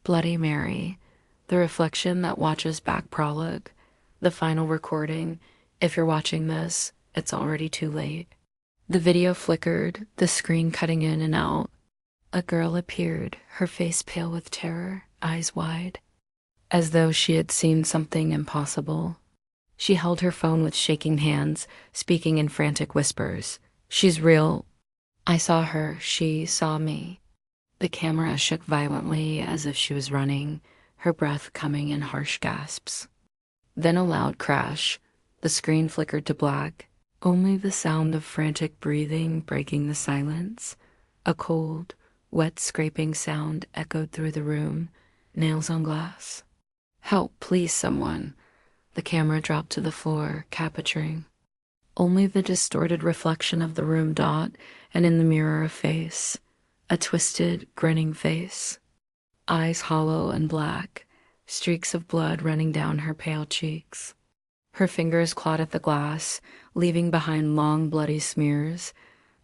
Bloody Mary, the reflection that watches back prologue, the final recording. If you're watching this, it's already too late. The video flickered, the screen cutting in and out. A girl appeared, her face pale with terror, eyes wide, as though she had seen something impossible. She held her phone with shaking hands, speaking in frantic whispers. "She's real. I saw her. She saw me." The camera shook violently as if she was running, her breath coming in harsh gasps. Then a loud crash. The screen flickered to black, only the sound of frantic breathing breaking the silence. A cold, wet scraping sound echoed through the room, nails on glass. "Help, please, someone." The camera dropped to the floor, capturing only the distorted reflection of the room dot, and in the mirror a face. A twisted, grinning face. Eyes hollow and black, streaks of blood running down her pale cheeks. Her fingers clawed at the glass, leaving behind long, bloody smears.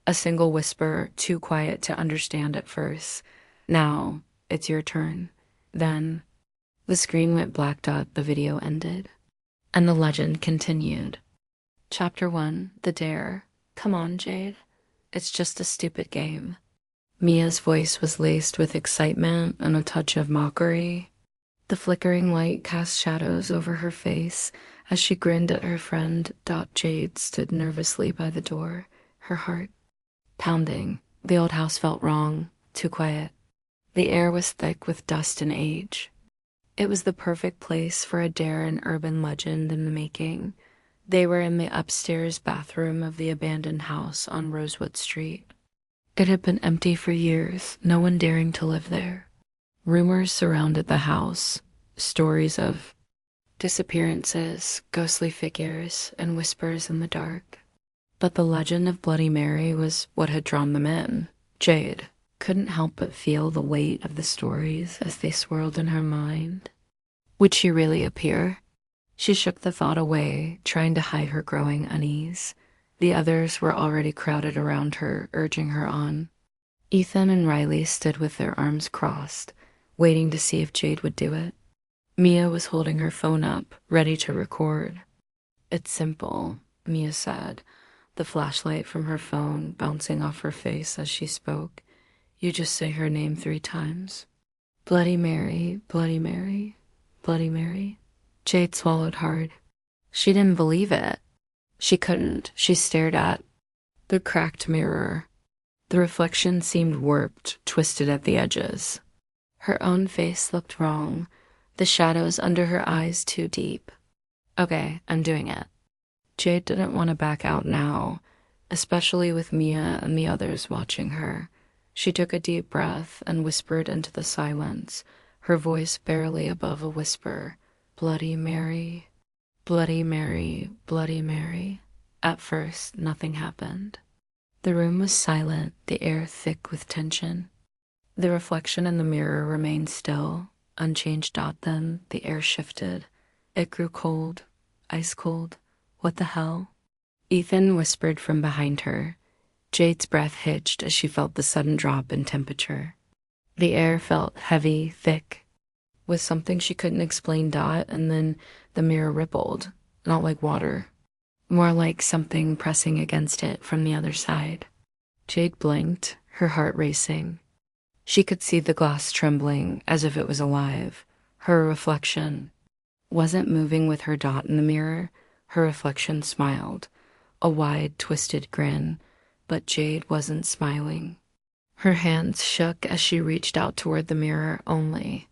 A single whisper, too quiet to understand at first. "Now, it's your turn." Then, the screen went blacked out, the video ended. And the legend continued. Chapter 1, The Dare. "Come on, Jade. It's just a stupid game." Mia's voice was laced with excitement and a touch of mockery. The flickering light cast shadows over her face as she grinned at her friend. Jade stood nervously by the door, her heart pounding. The old house felt wrong, too quiet. The air was thick with dust and age. It was the perfect place for a dare and urban legend in the making. They were in the upstairs bathroom of the abandoned house on Rosewood Street. It had been empty for years, no one daring to live there. Rumors surrounded the house, stories of disappearances, ghostly figures, and whispers in the dark. But the legend of Bloody Mary was what had drawn them in. Jade couldn't help but feel the weight of the stories as they swirled in her mind. Would she really appear? She shook the thought away, trying to hide her growing unease. The others were already crowded around her, urging her on. Ethan and Riley stood with their arms crossed, waiting to see if Jade would do it. Mia was holding her phone up, ready to record. "It's simple," Mia said, the flashlight from her phone bouncing off her face as she spoke. "You just say her name 3 times. Bloody Mary, Bloody Mary, Bloody Mary." Jade swallowed hard. She didn't believe it. She couldn't. She stared at the cracked mirror. The reflection seemed warped, twisted at the edges. Her own face looked wrong, the shadows under her eyes too deep. "Okay, I'm doing it." Jade didn't want to back out now, especially with Mia and the others watching her. She took a deep breath and whispered into the silence, her voice barely above a whisper. "Bloody Mary, Bloody Mary, Bloody Mary." At first, nothing happened. The room was silent, the air thick with tension. The reflection in the mirror remained still, unchanged. Then the air shifted. It grew cold, ice cold. "What the hell?" Ethan whispered from behind her. Jade's breath hitched as she felt the sudden drop in temperature. The air felt heavy, thick, with something she couldn't explain. And then the mirror rippled, not like water, more like something pressing against it from the other side. Jade blinked, her heart racing. She could see the glass trembling as if it was alive. Her reflection wasn't moving with her dot in the mirror. Her reflection smiled, a wide, twisted grin, but Jade wasn't smiling. Her hands shook as she reached out toward the mirror, only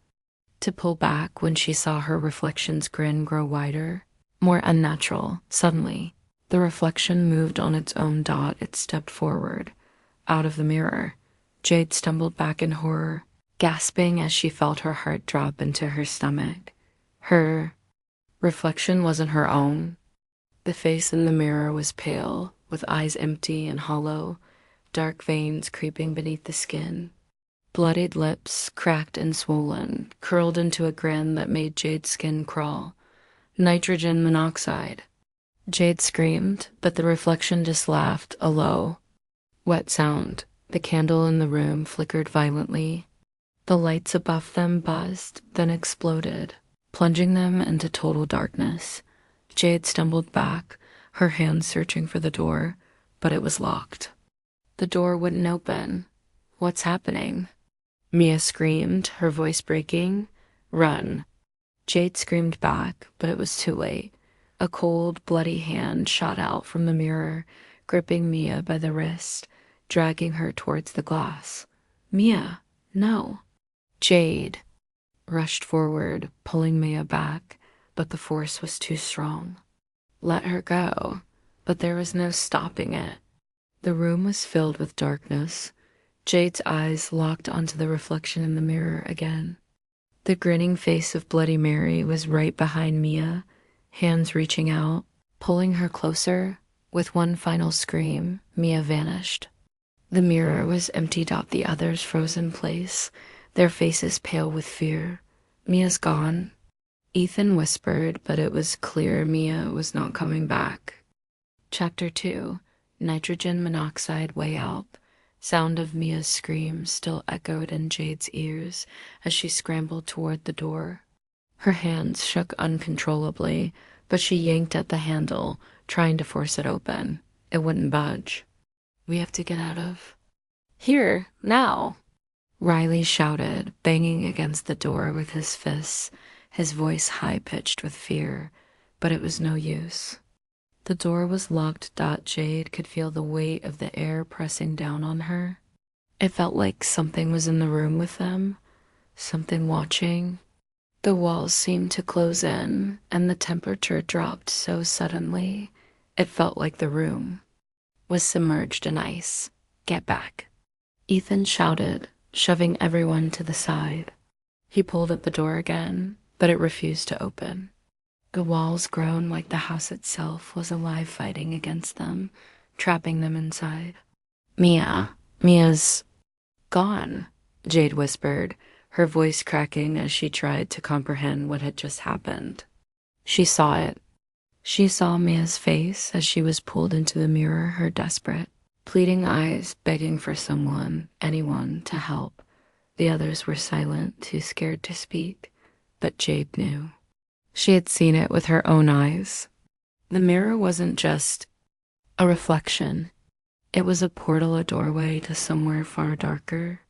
to pull back when she saw her reflection's grin grow wider, more unnatural. Suddenly, the reflection moved on its own dot. It stepped forward, out of the mirror. Jade stumbled back in horror, gasping as she felt her heart drop into her stomach. Her reflection wasn't her own. The face in the mirror was pale, with eyes empty and hollow, dark veins creeping beneath the skin. Bloodied lips, cracked and swollen, curled into a grin that made Jade's skin crawl. "Nitrogen monoxide." Jade screamed, but the reflection just laughed, a low, wet sound. The candle in the room flickered violently. The lights above them buzzed, then exploded, plunging them into total darkness. Jade stumbled back, her hands searching for the door, but it was locked. The door wouldn't open. What's happening? Mia screamed, her voice breaking. Run. Jade screamed back, but it was too late. A cold, bloody hand shot out from the mirror, gripping Mia by the wrist, dragging her towards the glass. Mia, no. Jade rushed forward, pulling Mia back, but the force was too strong. Let her go, but there was no stopping it. The room was filled with darkness. Jade's eyes locked onto the reflection in the mirror again. The grinning face of Bloody Mary was right behind Mia, hands reaching out, pulling her closer. With one final scream, Mia vanished. The mirror was emptied out the others froze in place, their faces pale with fear. Mia's gone. Ethan whispered, but it was clear Mia was not coming back. Chapter 2. Nitrogen monoxide way out. Sound of Mia's scream still echoed in Jade's ears as she scrambled toward the door. Her hands shook uncontrollably, but she yanked at the handle, trying to force it open. It wouldn't budge. We have to get out of here, now, Riley shouted, banging against the door with his fists, his voice high-pitched with fear, but it was no use. The door was locked. Jade could feel the weight of the air pressing down on her. It felt like something was in the room with them, something watching. The walls seemed to close in, and the temperature dropped so suddenly, it felt like the room was submerged in ice. Get back. Ethan shouted, shoving everyone to the side. He pulled at the door again, but it refused to open. The walls groaned like the house itself was alive fighting against them, trapping them inside. Mia's gone, Jade whispered, her voice cracking as she tried to comprehend what had just happened. She saw it. She saw Mia's face as she was pulled into the mirror, her desperate, pleading eyes begging for someone, anyone, to help. The others were silent, too scared to speak, but Jade knew. She had seen it with her own eyes. The mirror wasn't just a reflection. It was a portal, a doorway to somewhere far darker.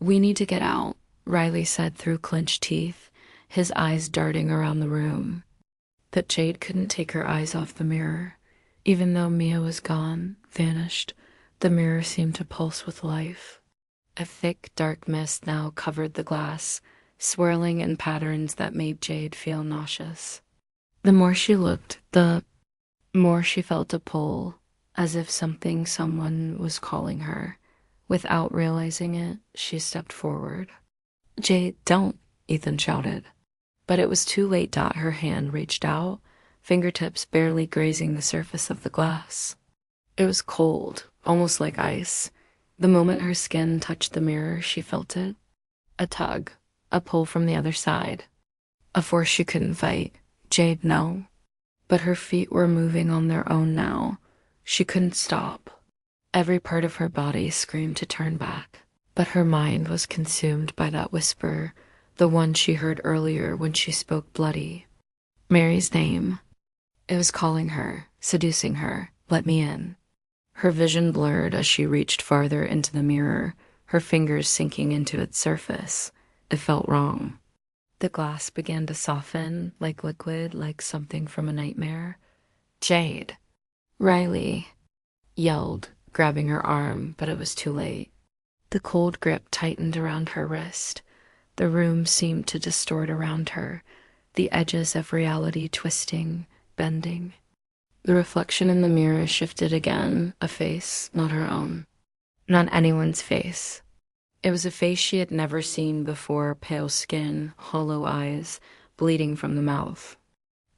We need to get out, Riley said through clenched teeth, his eyes darting around the room. But Jade couldn't take her eyes off the mirror. Even though Mia was gone, vanished, the mirror seemed to pulse with life. A thick, dark mist now covered the glass, swirling in patterns that made Jade feel nauseous. The more she looked, the more she felt a pull, as if someone was calling her. Without realizing it, she stepped forward. Jade, don't, Ethan shouted. But it was too late. Her hand reached out, fingertips barely grazing the surface of the glass. It was cold, almost like ice. The moment her skin touched the mirror, she felt it. A tug. A pull from the other side. A force she couldn't fight. Jade, no. But her feet were moving on their own now. She couldn't stop. Every part of her body screamed to turn back. But her mind was consumed by that whisper, the one she heard earlier when she spoke bloody. Mary's name. It was calling her, seducing her. Let me in. Her vision blurred as she reached farther into the mirror, her fingers sinking into its surface. It felt wrong. The glass began to soften, like liquid, like something from a nightmare. Jade! Riley yelled, grabbing her arm, but it was too late. The cold grip tightened around her wrist. The room seemed to distort around her, the edges of reality twisting, bending. The reflection in the mirror shifted again, a face, not her own. Not anyone's face. It was a face she had never seen before, pale skin, hollow eyes, bleeding from the mouth.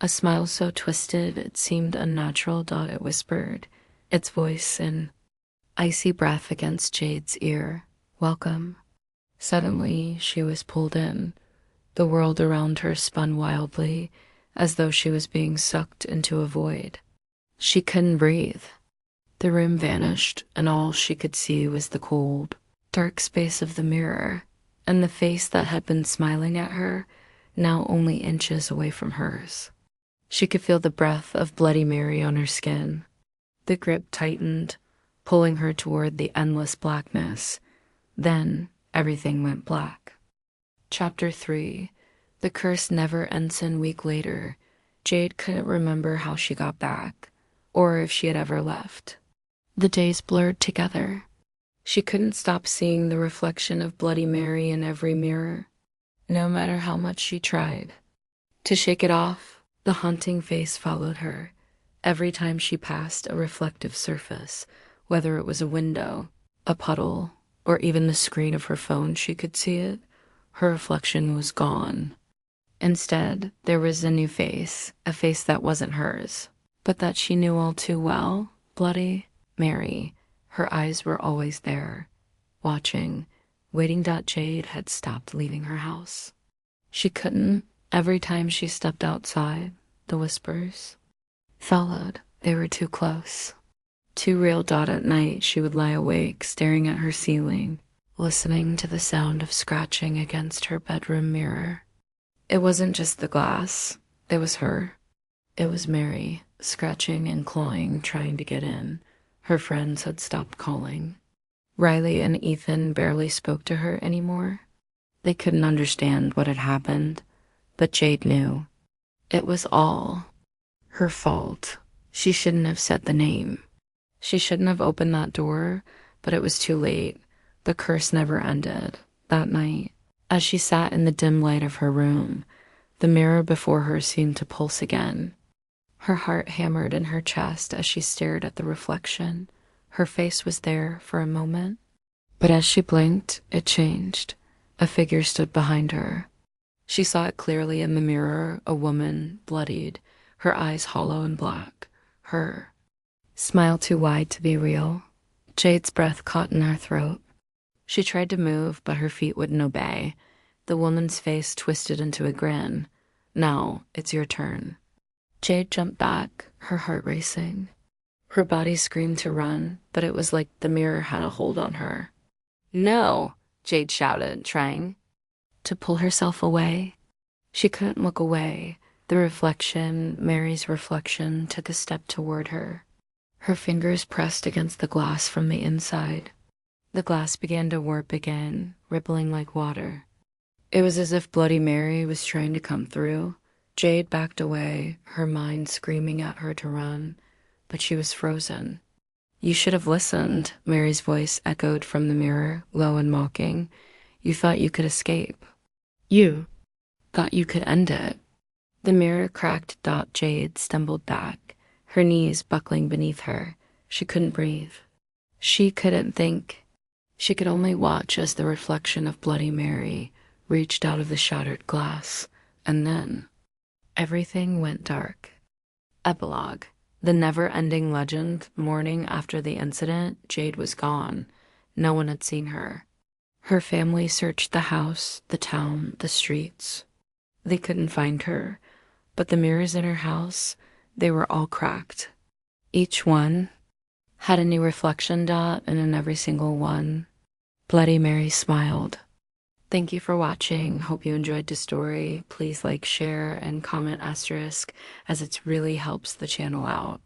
A smile so twisted it seemed unnatural. It whispered, its voice in icy breath against Jade's ear. Welcome. Suddenly, she was pulled in. The world around her spun wildly, as though she was being sucked into a void. She couldn't breathe. The room vanished, and all she could see was the cold, dark space of the mirror, and the face that had been smiling at her, now only inches away from hers. She could feel the breath of Bloody Mary on her skin. The grip tightened, pulling her toward the endless blackness. Then everything went black. Chapter 3. The curse never ends. A week later, Jade couldn't remember how she got back, or if she had ever left. The days blurred together. She couldn't stop seeing the reflection of Bloody Mary in every mirror, no matter how much she tried. To shake it off, the haunting face followed her. Every time she passed a reflective surface, whether it was a window, a puddle, or even the screen of her phone, she could see it. Her reflection was gone. Instead, there was a new face, a face that wasn't hers, but that she knew all too well. Bloody Mary. Her eyes were always there, watching, waiting. Jade had stopped leaving her house. She couldn't. Every time she stepped outside, the whispers followed. They were too close. Too real. At night, she would lie awake, staring at her ceiling, listening to the sound of scratching against her bedroom mirror. It wasn't just the glass. It was her. It was Mary, scratching and clawing, trying to get in. Her friends had stopped calling. Riley and Ethan barely spoke to her anymore. They couldn't understand what had happened, but Jade knew. It was all her fault. She shouldn't have said the name. She shouldn't have opened that door, but it was too late. The curse never ended. That night, as she sat in the dim light of her room, the mirror before her seemed to pulse again. Her heart hammered in her chest as she stared at the reflection. Her face was there for a moment, but as she blinked, it changed. A figure stood behind her. She saw it clearly in the mirror, a woman, bloodied, her eyes hollow and black. Her smile too wide to be real. Jade's breath caught in her throat. She tried to move, but her feet wouldn't obey. The woman's face twisted into a grin. "Now, it's your turn." Jade jumped back, her heart racing. Her body screamed to run, but it was like the mirror had a hold on her. "No!" Jade shouted, trying to pull herself away. She couldn't look away. The reflection, Mary's reflection, took a step toward her. Her fingers pressed against the glass from the inside. The glass began to warp again, rippling like water. It was as if Bloody Mary was trying to come through. Jade backed away, her mind screaming at her to run, but she was frozen. "You should have listened," Mary's voice echoed from the mirror, low and mocking. "You thought you could escape. You thought you could end it." The mirror cracked. Jade stumbled back, her knees buckling beneath her. She couldn't breathe. She couldn't think. She could only watch as the reflection of Bloody Mary reached out of the shattered glass, and then everything went dark. Epilogue. The never-ending legend. Morning after the incident, Jade was gone. No one had seen her. Her family searched the house, the town, the streets. They couldn't find her, but the mirrors in her house, they were all cracked. Each one had a new reflection. And in every single one, Bloody Mary smiled. Thank you for watching. Hope you enjoyed the story. Please like, share, and comment **, as it really helps the channel out.